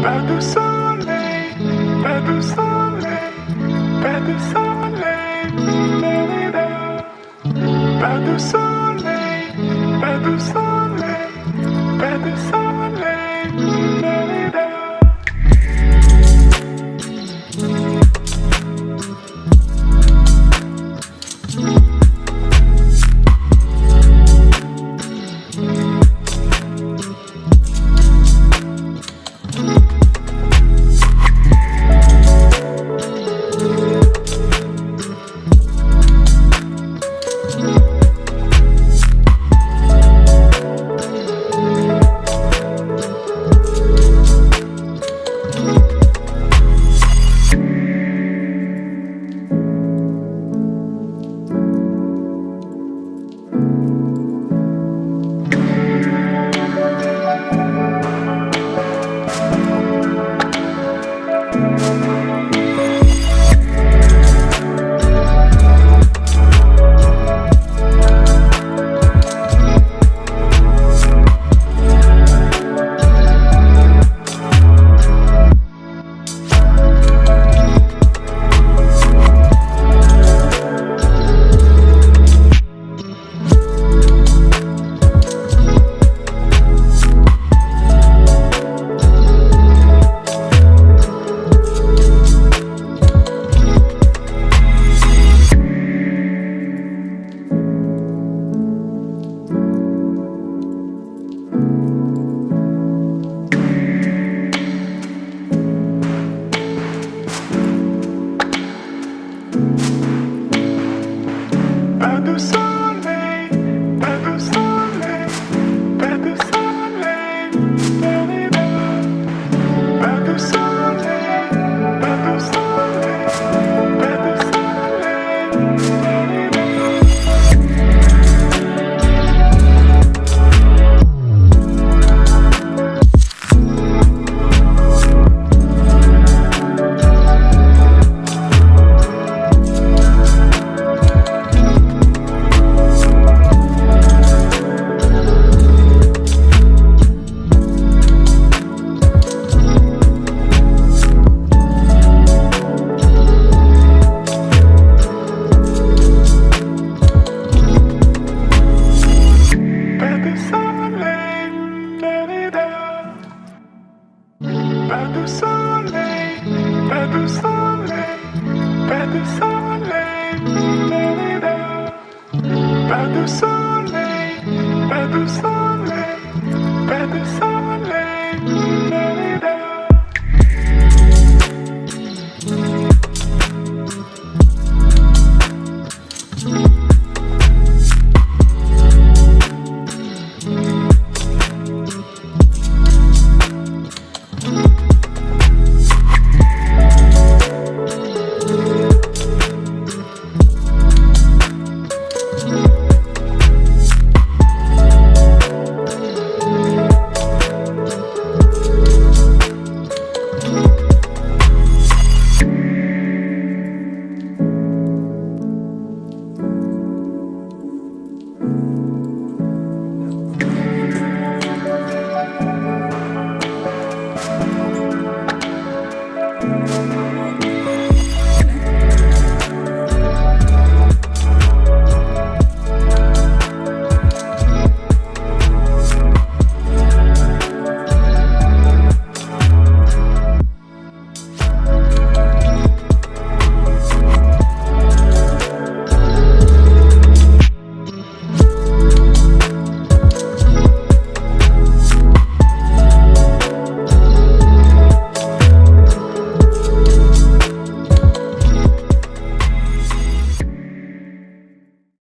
Pas de soleil, pas de soleil, pas de soleil, da-da-da. Pas de soleil, pas de soleil, pas de soleil, da-da-da. Pas de soleil, pas de soleil, pas de soleil, da-da-da. Pas de soleil, pas de soleil, pas de soleil, da-da-da. Pas de soleil, pas de soleil, pas de soleil, da-da-da. Pas de soleil, pas de soleil, pas de soleil.